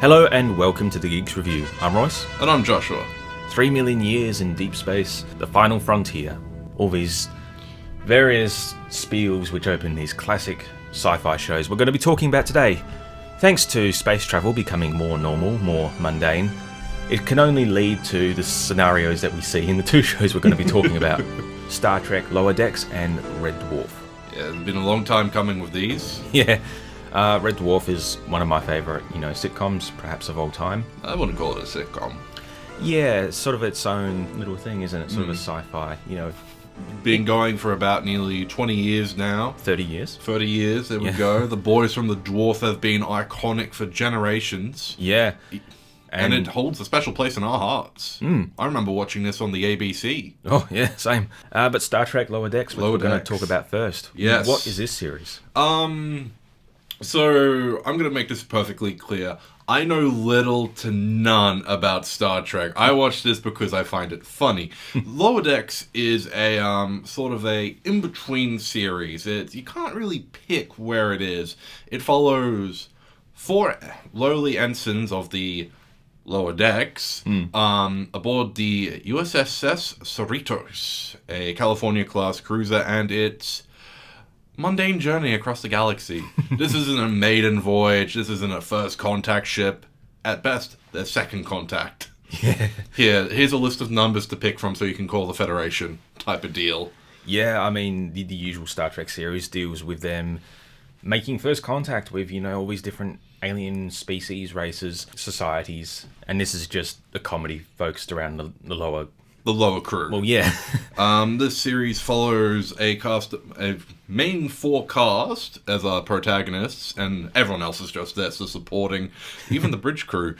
Hello and welcome to the Geeks Review. I'm Royce. And I'm Joshua. 3 million years in deep space, the final frontier. All these various spiels which open these classic sci-fi shows we're going to be talking about today. Thanks to space travel becoming more normal, more mundane, it can only lead to the scenarios that we see in the two shows we're going to be talking about. Star Trek Lower Decks and Red Dwarf. Yeah, it's been a long time coming with these. Yeah. Red Dwarf is one of my favourite, sitcoms, perhaps of all time. I wouldn't call it a sitcom. Yeah, it's sort of its own little thing, isn't it? Sort of a sci-fi, Been going for about nearly 20 years now. 30 years. 30 years, there we go. The boys from the Dwarf have been iconic for generations. Yeah. And it holds a special place in our hearts. I remember watching this on the ABC. Oh, yeah, same. But Star Trek Lower Decks, which we're going to talk about first. Yes. What is this series? So, I'm going to make this perfectly clear. I know little to none about Star Trek. I watch this because I find it funny. Lower Decks is a sort of a in-between series. You can't really pick where it is. It follows 4 lowly ensigns of the Lower Decks aboard the USS Cerritos, a California-class cruiser, and its mundane journey across the galaxy. This isn't a maiden voyage. This isn't a first contact ship. At best, they're second contact. Yeah. Here's a list of numbers to pick from so you can call the Federation type of deal. Yeah, I mean, the usual Star Trek series deals with them making first contact with, all these different alien species, races, societies. And this is just a comedy focused around the lower... The lower crew. Well, yeah. This series follows a main 4 cast as our protagonists, and everyone else is just there, so supporting, even the bridge crew.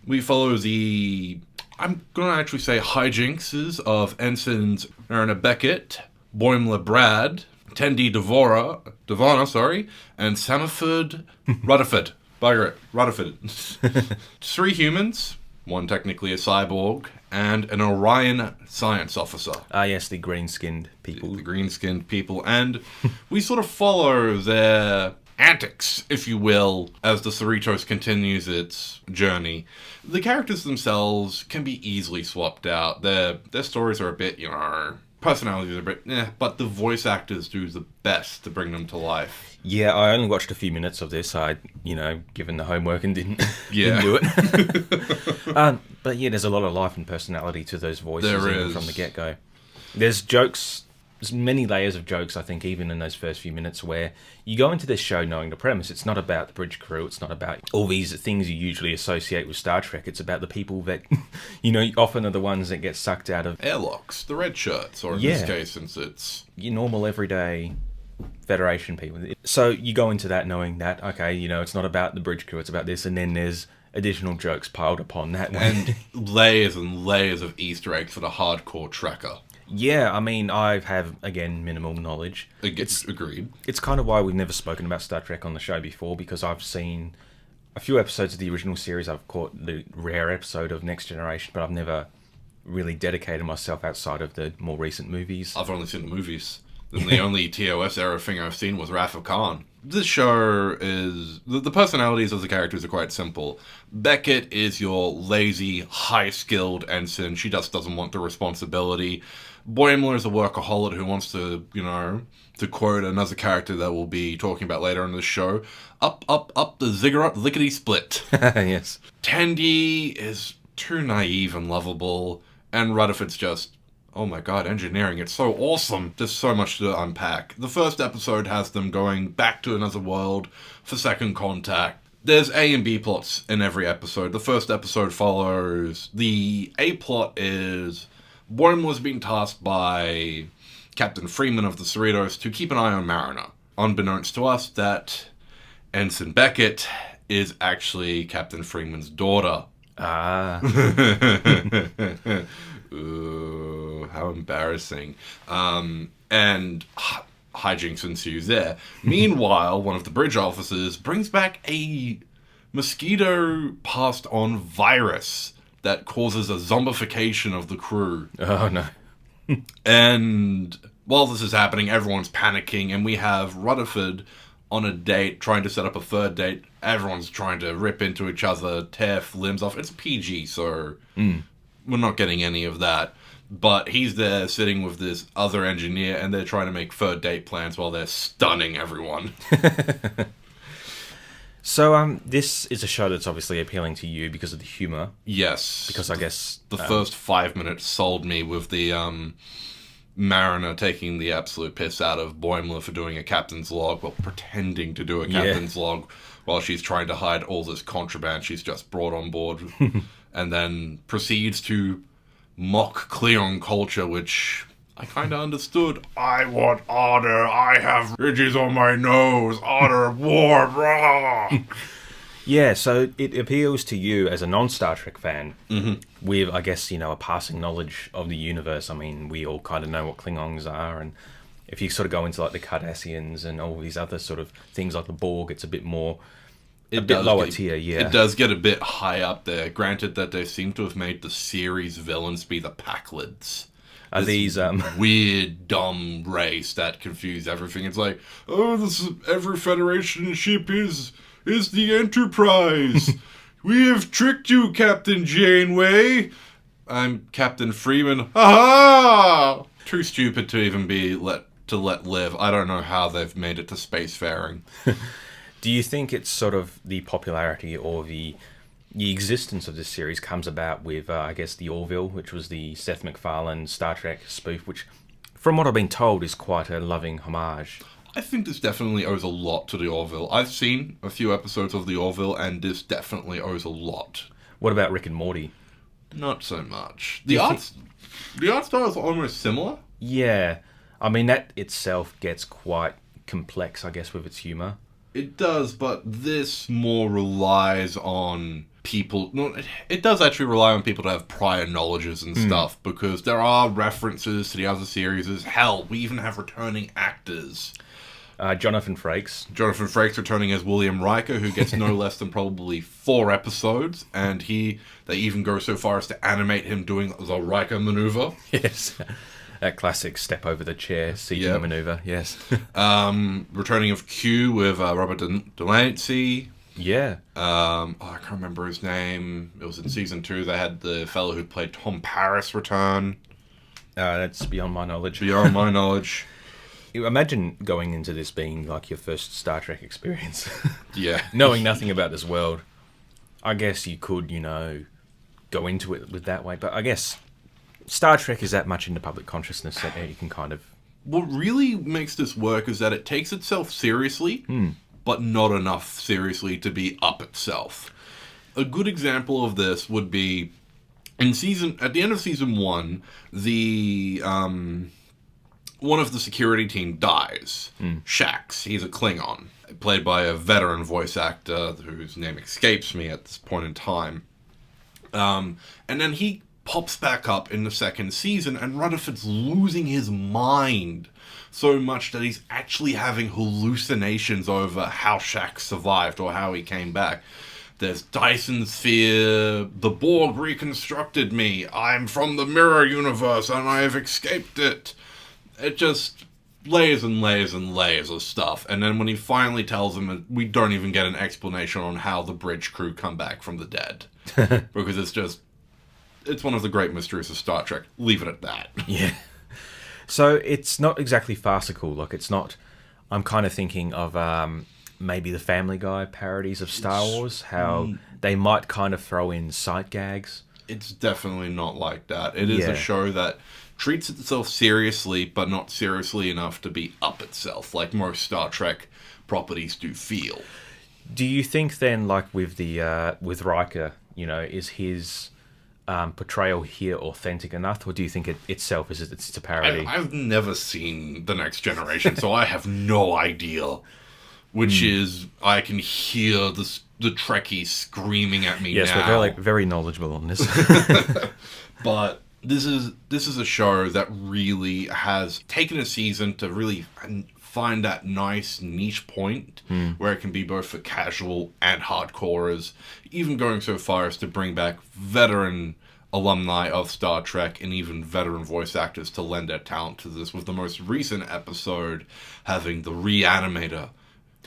We follow I'm going to actually say hijinkses of Ensigns Erna Beckett, Boimler Brad, Tendi Devona, and Samiford Rutherford. Bugger it, Rutherford. 3 humans, 1 technically a cyborg, and an Orion science officer. Ah, yes, the green-skinned people. The green-skinned people. And we sort of follow their antics, if you will, as the Cerritos continues its journey. The characters themselves can be easily swapped out. Their stories are a bit, personalities are a bit, but the voice actors do the best to bring them to life. Yeah, I only watched a few minutes of this. I, given the homework and didn't do it. But yeah, there's a lot of life and personality to those voices from the get-go. There's jokes, there's many layers of jokes, I think, even in those first few minutes where you go into this show knowing the premise. It's not about the bridge crew. It's not about all these things you usually associate with Star Trek. It's about the people that, often are the ones that get sucked out of... airlocks, the red shirts, or in this case, since it's... your normal, everyday... Federation people. So you go into that knowing that, okay, it's not about the bridge crew, it's about this, and then there's additional jokes piled upon that. And layers and layers of Easter eggs for the hardcore trekker. Yeah, I mean, I have, again, minimal knowledge. Agreed. It's kind of why we've never spoken about Star Trek on the show before, because I've seen a few episodes of the original series. I've caught the rare episode of Next Generation, but I've never really dedicated myself outside of the more recent movies. I've only seen the movies. And the only TOS era thing I've seen was Wrath of Khan. This show is... The personalities of the characters are quite simple. Beckett is your lazy, high-skilled ensign. She just doesn't want the responsibility. Boimler is a workaholic who wants to, to quote another character that we'll be talking about later in the show, up the ziggurat lickety-split. Yes. Tendi is too naive and lovable, and Rutherford's just... oh my god, engineering, it's so awesome. There's so much to unpack. The first episode has them going back to another world for second contact. There's A and B plots in every episode. The first episode follows... the A plot is... Boimler's being tasked by Captain Freeman of the Cerritos to keep an eye on Mariner. Unbeknownst to us, that Ensign Beckett is actually Captain Freeman's daughter. Ah. Ooh, how embarrassing. And hijinks ensues there. Meanwhile, one of the bridge officers brings back a mosquito passed on virus that causes a zombification of the crew. Oh, no. And while this is happening, everyone's panicking, and we have Rutherford on a date, trying to set up a third date. Everyone's trying to rip into each other, tear limbs off. It's PG, so we're not getting any of that. But he's there sitting with this other engineer, and they're trying to make third date plans while they're stunning everyone. So, this is a show that's obviously appealing to you because of the humour. Yes. Because I guess... The first 5 minutes sold me with the Mariner taking the absolute piss out of Boimler for doing a captain's log, well, pretending to do a captain's log while she's trying to hide all this contraband she's just brought on board. And then proceeds to mock Klingon culture, which... I kind of understood. I want order. I have ridges on my nose. Order of war. Rah! Yeah, so it appeals to you as a non-Star Trek fan with, I guess, a passing knowledge of the universe. I mean, we all kind of know what Klingons are, and if you sort of go into, like, the Cardassians and all these other sort of things like the Borg, it's a bit more... a bit lower tier, yeah. It does get a bit high up there. Granted that they seem to have made the series villains be the Packlids. Are these weird, dumb race that confuse everything. It's like, every Federation ship is the Enterprise. We have tricked you, Captain Janeway. I'm Captain Freeman. Ha-ha! Too stupid to even be let live. I don't know how they've made it to spacefaring. Do you think it's sort of the popularity or the existence of this series comes about with, I guess, the Orville, which was the Seth MacFarlane Star Trek spoof, which, from what I've been told, is quite a loving homage? I think this definitely owes a lot to the Orville. I've seen a few episodes of the Orville, and this definitely owes a lot. What about Rick and Morty? Not so much. The art style is almost similar. Yeah. I mean, that itself gets quite complex, I guess, with its humour. It does, but this more relies on people... No, it does actually rely on people to have prior knowledges and stuff, because there are references to the other series. Hell, we even have returning actors. Jonathan Frakes. Jonathan Frakes returning as William Riker, who gets no less than probably 4 episodes, and they even go so far as to animate him doing the Riker maneuver. Yes. That classic step over the chair seating maneuver, yes. Returning of Q with Robert Delancey. Yeah. I can't remember his name. It was in season 2. They had the fellow who played Tom Paris return. That's beyond my knowledge. Beyond my knowledge. Imagine going into this being like your first Star Trek experience. Yeah. Knowing nothing about this world. I guess you could, go into it with that way. But I guess Star Trek is that much in the public consciousness that you can kind of... What really makes this work is that it takes itself seriously, but not enough seriously to be up itself. A good example of this would be at the end of season 1, the one of the security team dies. Shax, he's a Klingon, played by a veteran voice actor whose name escapes me at this point in time. And then he pops back up in the second season, and Rutherford's losing his mind so much that he's actually having hallucinations over how Shax survived or how he came back. There's Dyson Sphere, the Borg reconstructed me, I'm from the mirror universe and I have escaped it. It just layers and layers and layers of stuff. And then when he finally tells him, we don't even get an explanation on how the bridge crew come back from the dead. Because it's one of the great mysteries of Star Trek. Leave it at that. Yeah. So it's not exactly farcical. Like, it's not... I'm kind of thinking of maybe the Family Guy parodies of Star Wars, how they might kind of throw in sight gags. It's definitely not like that. It is a show that treats itself seriously, but not seriously enough to be up itself, like most Star Trek properties do feel. Do you think then, like with Riker, is his portrayal here authentic enough, or do you think it itself is it's a parody? I've never seen The Next Generation, so I have no idea. Which is, I can hear the Trekkie screaming at me now. Yes, we're very, very knowledgeable on this. But this is a show that really has taken a season to really find that nice niche point where it can be both for casual and hardcorers, even going so far as to bring back veteran alumni of Star Trek and even veteran voice actors to lend their talent to this, with the most recent episode having the Reanimator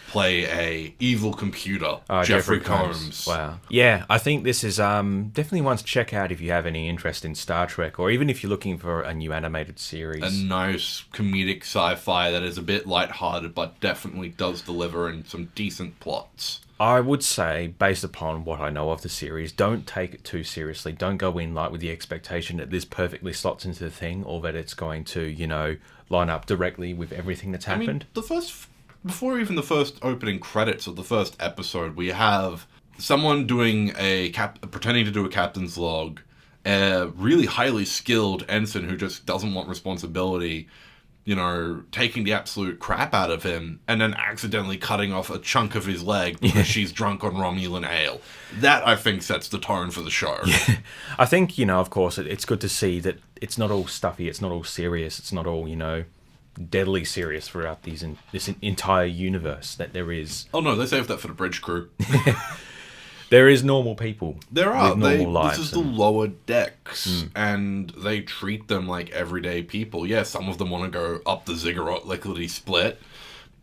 play a evil computer, Jeffrey Combs. Wow. Yeah, I think this is definitely one to check out if you have any interest in Star Trek, or even if you're looking for a new animated series. A nice comedic sci-fi that is a bit lighthearted, but definitely does deliver in some decent plots. I would say, based upon what I know of the series, don't take it too seriously. Don't go in with the expectation that this perfectly slots into the thing, or that it's going to, line up directly with everything that's happened. Before even the first opening credits of the first episode, we have someone doing pretending to do a captain's log, a really highly skilled ensign who just doesn't want responsibility, taking the absolute crap out of him, and then accidentally cutting off a chunk of his leg because she's drunk on Romulan ale. That, I think, sets the tone for the show. Yeah. I think, of course, it's good to see that it's not all stuffy, it's not all serious, it's not all, deadly serious throughout this entire universe that there is. Oh no, they saved that for the bridge crew. There is normal people. There are. With normal lives. This is the lower decks, and they treat them like everyday people. Yeah, some of them want to go up the ziggurat lickety split,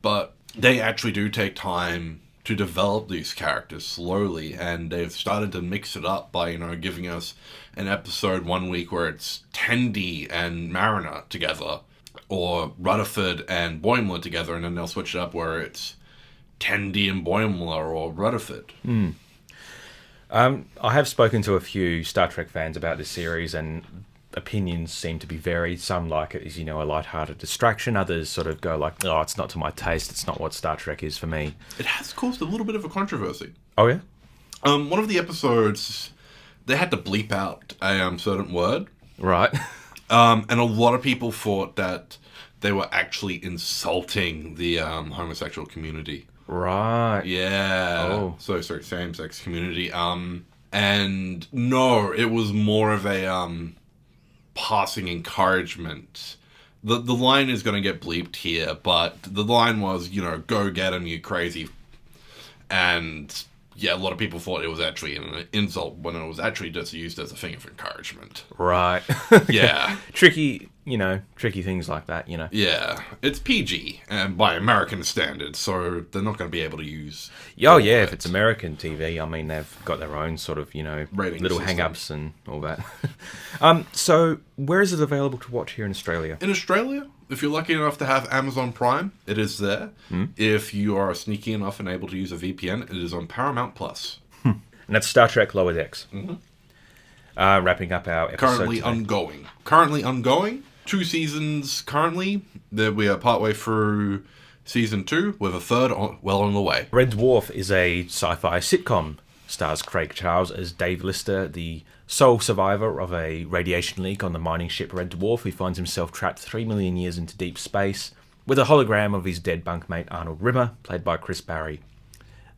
but they actually do take time to develop these characters slowly, and they've started to mix it up by, giving us an episode one week where it's Tendi and Mariner together, or Rutherford and Boimler together, and then they'll switch it up where it's Tendi and Boimler or Rutherford. I have spoken to a few Star Trek fans about this series, and opinions seem to be varied. Some like it as, a lighthearted distraction. Others sort of go like, oh, it's not to my taste. It's not what Star Trek is for me. It has caused a little bit of a controversy. Oh, yeah? One of the episodes, they had to bleep out a certain word. Right. And a lot of people thought that they were actually insulting the homosexual community. Right. Yeah. Oh. So, sorry, same-sex community. And no, it was more of a passing encouragement. The line is going to get bleeped here, but the line was, go get him, you crazy. And yeah, a lot of people thought it was actually an insult when it was actually just used as a thing of encouragement. Right. Yeah. Tricky things like that, Yeah. It's PG, and by American standards, so they're not going to be able to use... Oh, yeah, if it's American TV, I mean, they've got their own sort of, rating little system. hang-ups and all that. So, where is it available to watch here in Australia? In Australia, if you're lucky enough to have Amazon Prime, it is there. If you are sneaky enough and able to use a VPN, it is on Paramount+. And that's Star Trek Lower Decks. Wrapping up our episode Currently ongoing. 2 seasons currently. We are partway through season 2, with a third well on the way. Red Dwarf is a sci-fi sitcom. Stars Craig Charles as Dave Lister, the sole survivor of a radiation leak on the mining ship Red Dwarf, who finds himself trapped 3 million years into deep space, with a hologram of his dead bunkmate Arnold Rimmer, played by Chris Barry.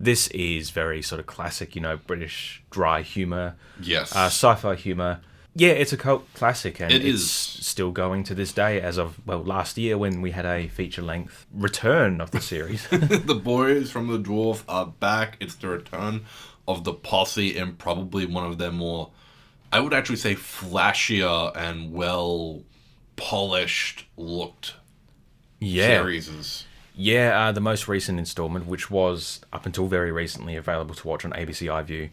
This is very sort of classic, British dry humour. Yes. Sci-fi humour. Yeah, it's a cult classic, and it's still going to this day, as of, last year when we had a feature-length return of the series. The boys from the Dwarf are back. It's the return of the posse, and probably one of their more, I would actually say, flashier and well-polished looked series. Yeah, the most recent installment, which was, up until very recently, available to watch on ABC iView.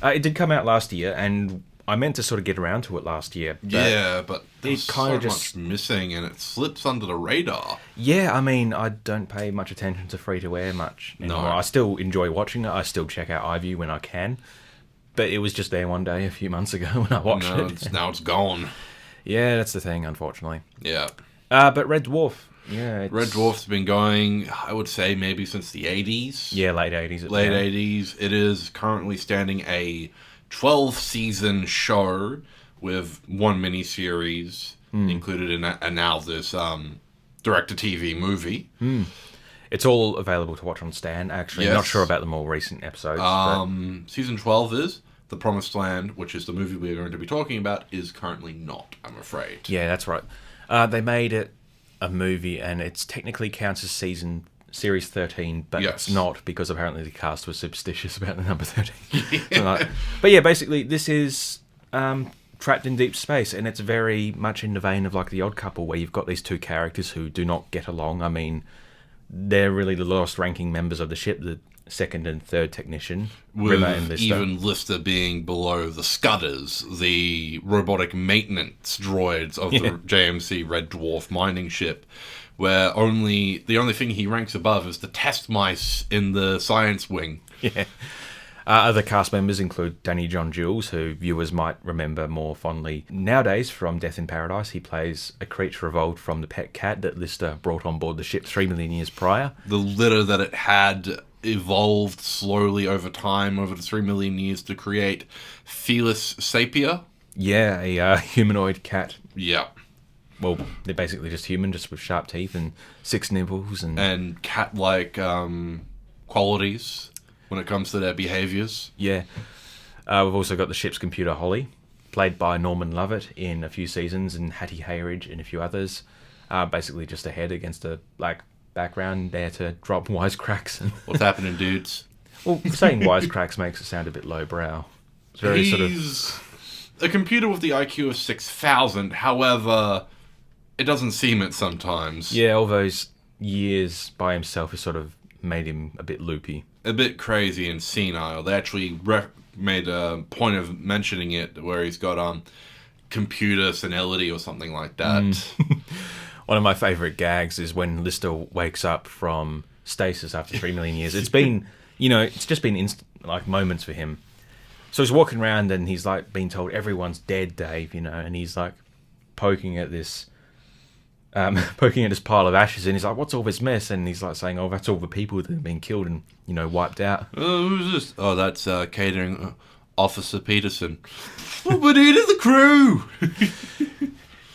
It did come out last year, and I meant to sort of get around to it last year. But there's kind of much missing, and it slips under the radar. Yeah, I mean, I don't pay much attention to free-to-air much anymore. No. I still enjoy watching it. I still check out iView when I can. But it was just there one day a few months ago when I watched it. Now it's gone. Yeah, that's the thing, unfortunately. Yeah. But Red Dwarf. Yeah, Red Dwarf's been going, I would say, maybe since the 80s. Yeah, late 80s. Late 80s. It is currently standing a 12-season show with one miniseries included in that, and now this direct-to-TV movie. It's all available to watch on Stan, actually. Yes. Not sure about the more recent episodes. Season 12 is The Promised Land, which is the movie we're going to be talking about, is currently not, I'm afraid. Yeah, that's right. They made it a movie, and it's technically counts as Series 13, but it's not, because apparently the cast was superstitious about the number 13. But yeah, basically, this is trapped in deep space, and it's very much in the vein of like The Odd Couple, where you've got these two characters who do not get along. I mean, they're really the lowest ranking members of the ship, the second and third technician. With even Lister being below the Scudders, the robotic maintenance droids of the JMC Red Dwarf mining ship, where the only thing he ranks above is the test mice in the science wing. Yeah. Other cast members include Danny John Jules, who viewers might remember more fondly nowadays from Death in Paradise. He plays a creature evolved from the pet cat that Lister brought on board the ship 3 million years prior. The litter that it had evolved slowly over time, over the 3 million years, to create Felis sapia. Yeah, a humanoid cat. Yeah. Well, they're basically just human, just with sharp teeth and 6 nipples. And cat-like qualities when it comes to their behaviours. Yeah. We've also got the ship's computer, Holly, played by Norman Lovett in a few seasons, and Hattie Hayridge in a few others. Basically just a head against a black background there to drop wisecracks. What's happening, dudes? Well, saying wisecracks makes it sound a bit lowbrow. It's very He's a computer with the IQ of 6,000, however, it doesn't seem it sometimes. Yeah, all those years by himself has sort of made him a bit loopy. A bit crazy and senile. They actually made a point of mentioning it where he's got computer senility or something like that. One of my favourite gags is when Lister wakes up from stasis after 3 million years. It's been, it's just been moments for him. So he's walking around and he's like being told everyone's dead, Dave, and he's like poking at this pile of ashes, and he's like, what's all this mess? And he's like saying, oh, that's all the people that have been killed and, wiped out. Who's this? Oh, that's catering Officer Peterson. What we needed the crew!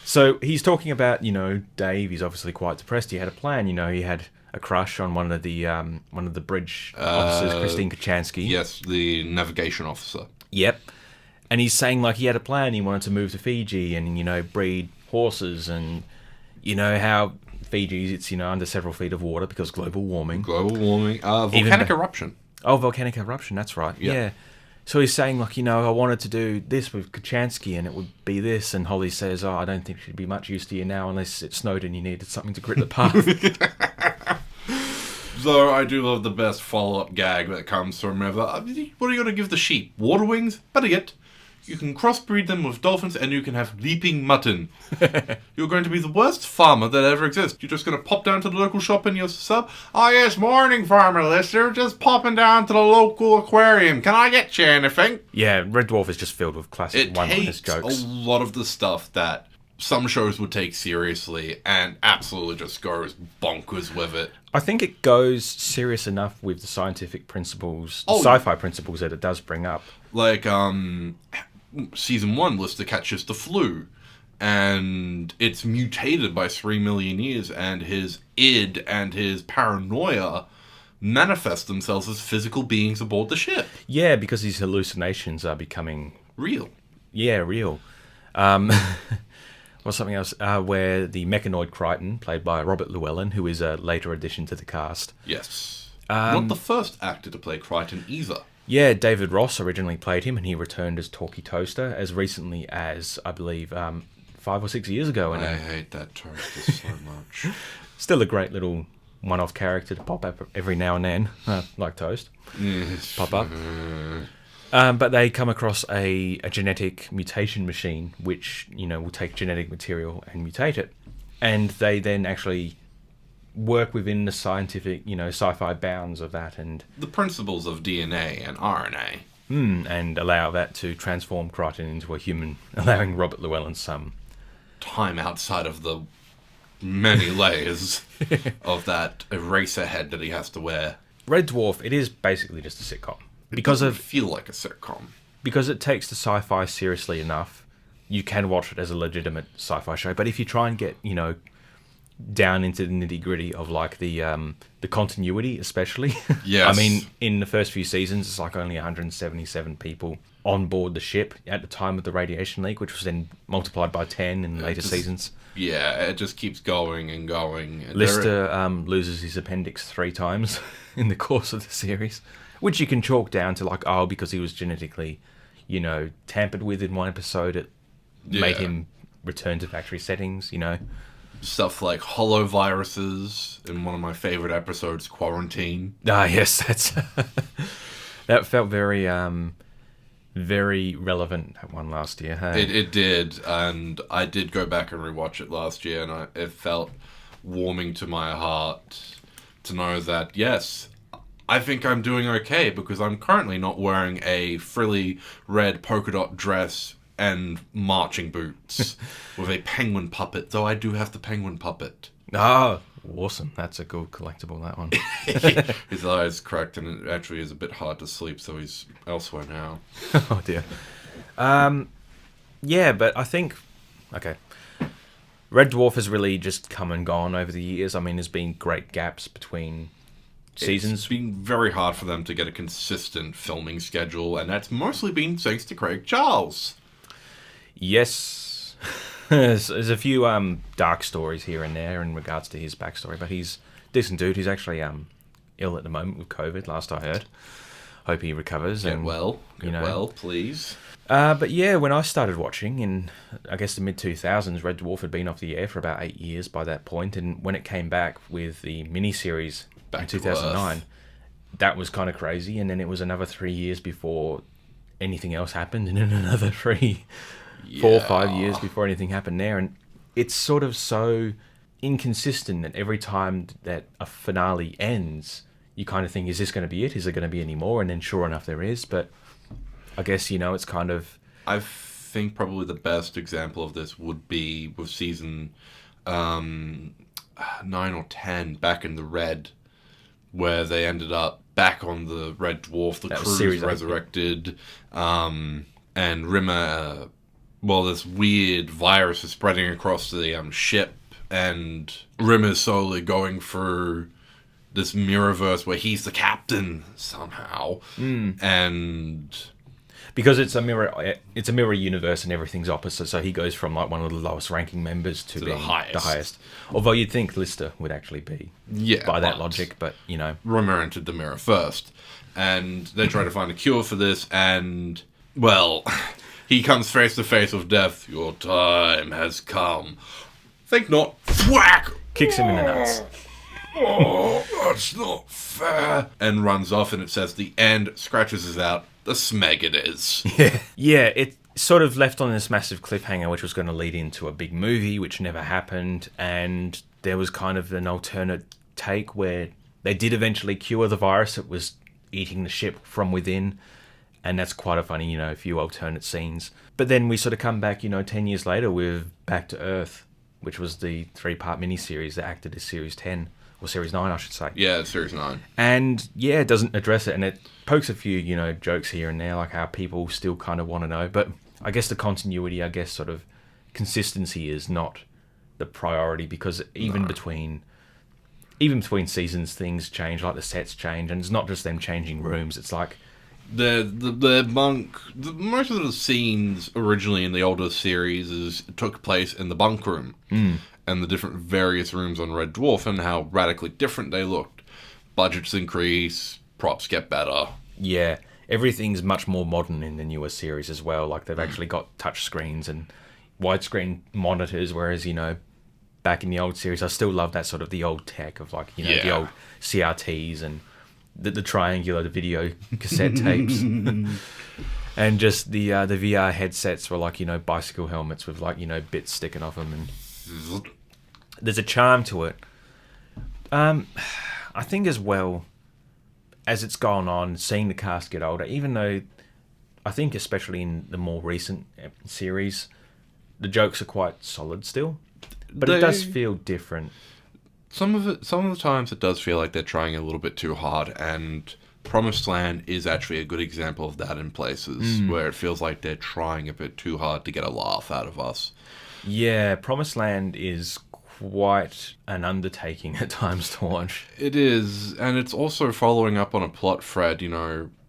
So he's talking about, Dave. He's obviously quite depressed. He had a plan. He had a crush on one of the bridge officers, Christine Kachansky. Yes, the navigation officer. Yep. And he's saying like he had a plan. He wanted to move to Fiji and breed horses, and how Fiji, it's under several feet of water because global warming. Volcanic eruption. Oh, volcanic eruption. That's right. Yep. Yeah. So he's saying, like, I wanted to do this with Kachansky, and it would be this. And Holly says, oh, I don't think she'd be much use to you now unless it snowed and you needed something to grit the path. So I do love the best follow-up gag that comes from whether, what are you going to give the sheep? Water wings? Better yet, you can crossbreed them with dolphins and you can have leaping mutton. You're going to be the worst farmer that ever exists. You're just going to pop down to the local shop and you'll sub. Oh yes, morning, Farmer Lister. Just popping down to the local aquarium. Can I get you anything? Yeah, Red Dwarf is just filled with classic one-liners jokes. It takes a lot of the stuff that some shows would take seriously and absolutely just goes bonkers with it. I think it goes serious enough with the scientific principles, sci-fi principles that it does bring up. Like, Season 1, Lister catches the flu, and it's mutated by 3 million years, and his id and his paranoia manifest themselves as physical beings aboard the ship. Yeah, because these hallucinations are becoming... real. Yeah, real. Or something else, where the mechanoid Crichton, played by Robert Llewellyn, who is a later addition to the cast. Yes. Not the first actor to play Crichton either. Yeah, David Ross originally played him, and he returned as Talkie Toaster as recently as, I believe, 5 or 6 years ago. I hate that toaster so much. Still a great little one-off character to pop up every now and then, like Toast. Yes. Pop up. But they come across a genetic mutation machine, which, will take genetic material and mutate it. And they then actually work within the scientific, sci-fi bounds of that, and the principles of DNA and RNA, and allow that to transform Crichton into a human, allowing Robert Llewellyn some time outside of the many layers of that eraser head that he has to wear. Red Dwarf, it is basically just a sitcom. Because it feel like a sitcom. Because it takes the sci-fi seriously enough, you can watch it as a legitimate sci-fi show. But if you try and get, down into the nitty-gritty of like the continuity, especially. Yes. I mean, in the first few seasons, it's like only 177 people on board the ship at the time of the radiation leak, which was then multiplied by 10 in later seasons. Yeah, it just keeps going and going. Lister loses his appendix 3 times in the course of the series, which you can chalk down to like, because he was genetically, tampered with in one episode, it made him return to factory settings, stuff like holoviruses in one of my favorite episodes, Quarantine. Ah, yes, that's that felt very very relevant, that one last year. Hey? It did, and I did go back and rewatch it last year, and it felt warming to my heart to know that, yes, I think I'm doing okay, because I'm currently not wearing a frilly red polka dot dress and marching boots with a penguin puppet, though I do have the penguin puppet. Oh, awesome. That's a good collectible, that one. His eyes cracked, and it actually is a bit hard to sleep, so he's elsewhere now. Oh, dear. Yeah, but I think... Okay. Red Dwarf has really just come and gone over the years. I mean, there's been great gaps between seasons. It's been very hard for them to get a consistent filming schedule, and that's mostly been thanks to Craig Charles. Yes. There's a few dark stories here and there in regards to his backstory, but he's a decent dude. He's actually ill at the moment with COVID, last I heard. Hope he recovers. Get well, please. But yeah, when I started watching in, I guess, the mid-2000s, Red Dwarf had been off the air for about 8 years by that point, and when it came back with the miniseries in 2009, that was kind of crazy, and then it was another 3 years before anything else happened, and then another 4 or 5 years before anything happened there, and it's sort of so inconsistent that every time that a finale ends, you kind of think, is this going to be it? Is there going to be any more? And then sure enough, there is, but I guess, it's kind of... I think probably the best example of this would be with season 9 or 10, back in the Red, where they ended up back on the Red Dwarf, the crew's resurrected, and Rimmer... this weird virus is spreading across the ship, and Rimmer's slowly going through this mirrorverse where he's the captain somehow, and because it's a mirror universe and everything's opposite, so he goes from like one of the lowest ranking members to being the highest. Although you'd think Lister would actually be, by that logic, but Rimmer entered the mirror first, and they try to find a cure for this, and he comes face to face with death. Your time has come. Think not. Whack! Kicks him in the nuts. Oh, that's not fair. And runs off, and it says the end, scratches us out. The smeg it is. Yeah, it sort of left on this massive cliffhanger, which was going to lead into a big movie, which never happened, and there was kind of an alternate take where they did eventually cure the virus that was eating the ship from within, and that's quite a funny, a few alternate scenes. But then we sort of come back, 10 years later with Back to Earth, which was the 3-part miniseries that acted as Series 10. Or Series 9, I should say. Yeah, Series 9. And, yeah, it doesn't address it, and it pokes a few, jokes here and there, like how people still kind of want to know. But I guess the continuity, sort of consistency is not the priority, because even between seasons, things change, like the sets change, and it's not just them changing rooms, it's like... Most of the scenes originally in the older series took place in the bunk room. And the different various rooms on Red Dwarf, and how radically different they looked. Budgets increase, props get better. Yeah, everything's much more modern in the newer series as well. Like, they've actually got touch screens and widescreen monitors, whereas, back in the old series, I still love that sort of the old tech of, like, the old CRTs and the triangular video cassette tapes. And just the VR headsets were like, bicycle helmets with, like, bits sticking off them, and there's a charm to it. I think as well, as it's gone on, seeing the cast get older, even though I think especially in the more recent series, the jokes are quite solid still, but it does feel different. Some of the times it does feel like they're trying a little bit too hard, and Promised Land is actually a good example of that in places where it feels like they're trying a bit too hard to get a laugh out of us. Yeah, Promised Land is quite an undertaking at times to watch. It is, and it's also following up on a plot thread,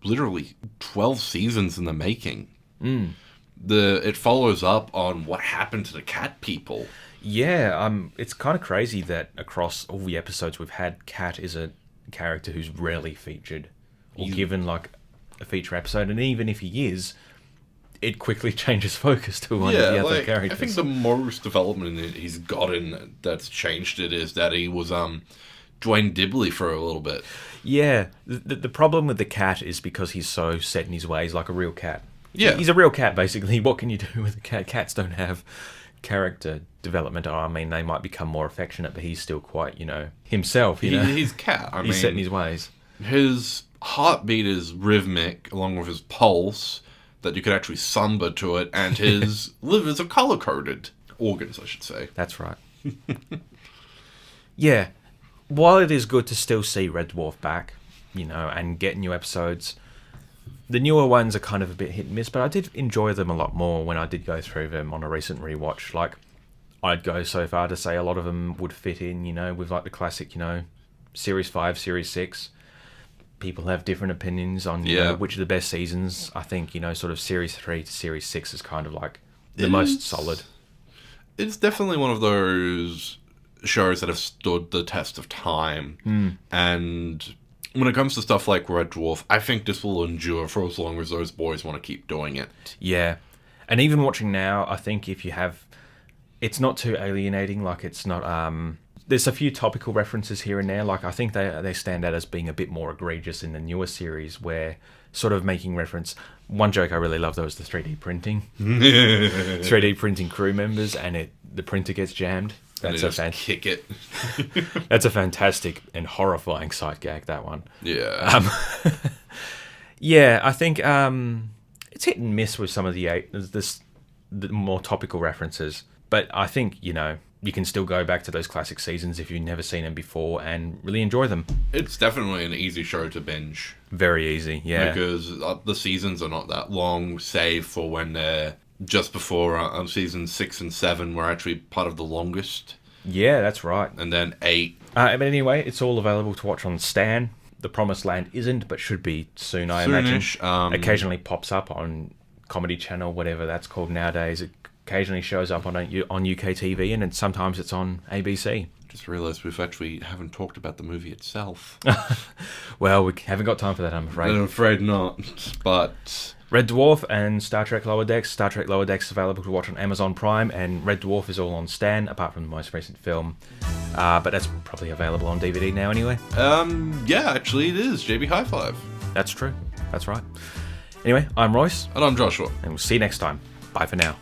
literally 12 seasons in the making. It follows up on what happened to the cat people. Yeah, it's kind of crazy that across all the episodes we've had, Cat is a character who's rarely featured or given like a feature episode, and even if he is, it quickly changes focus to one of the other characters. I think the most development he's gotten that's changed it is that he was Dwayne Dibley for a little bit. Yeah, the problem with the cat is because he's so set in his ways, like a real cat. Yeah. He's a real cat, basically. What can you do with a cat? Cats don't have character development. I mean, they might become more affectionate, but he's still quite, himself. He's cat. He's set in his ways. His heartbeat is rhythmic, along with his pulse, that you could actually samba to it, and his livers are color-coded. Organs, I should say. That's right. Yeah. While it is good to still see Red Dwarf back, and get new episodes, the newer ones are kind of a bit hit and miss, but I did enjoy them a lot more when I did go through them on a recent rewatch. Like, I'd go so far to say a lot of them would fit in, with like the classic, Series 5, Series 6. People have different opinions on which are the best seasons. I think, sort of Series 3 to Series 6 is kind of like the most solid. It's definitely one of those shows that have stood the test of time. And when it comes to stuff like Red Dwarf, I think this will endure for as long as those boys want to keep doing it. Yeah. And even watching now, I think if you have... It's not too alienating, like it's not... There's a few topical references here and there, like I think they stand out as being a bit more egregious in the newer series, where sort of making reference... One joke I really love, though, is the 3D printing. 3D printing crew members, and the printer gets jammed. That's kick it. That's a fantastic and horrifying sight gag, that one. Yeah. Yeah, I think it's hit and miss with some of the more topical references. But I think, you can still go back to those classic seasons if you've never seen them before and really enjoy them. It's definitely an easy show to binge. Very easy, yeah. Because the seasons are not that long, save for when they're just before season 6 and 7 were actually part of the longest. Yeah, that's right. And then 8. But anyway, it's all available to watch on Stan. The Promised Land isn't, but should be soon, I Soonish, imagine. Occasionally pops up on Comedy Channel, whatever that's called nowadays. It occasionally shows up on UK TV, and sometimes it's on ABC. Just realised we haven't talked about the movie itself. Well, we haven't got time for that, I'm afraid. I'm afraid not, but... Red Dwarf and Star Trek Lower Decks. Star Trek Lower Decks is available to watch on Amazon Prime, and Red Dwarf is all on Stan, apart from the most recent film. But that's probably available on DVD now anyway. Yeah, actually it is. JB High Five. That's true. That's right. Anyway, I'm Royce. And I'm Joshua. And we'll see you next time. Bye for now.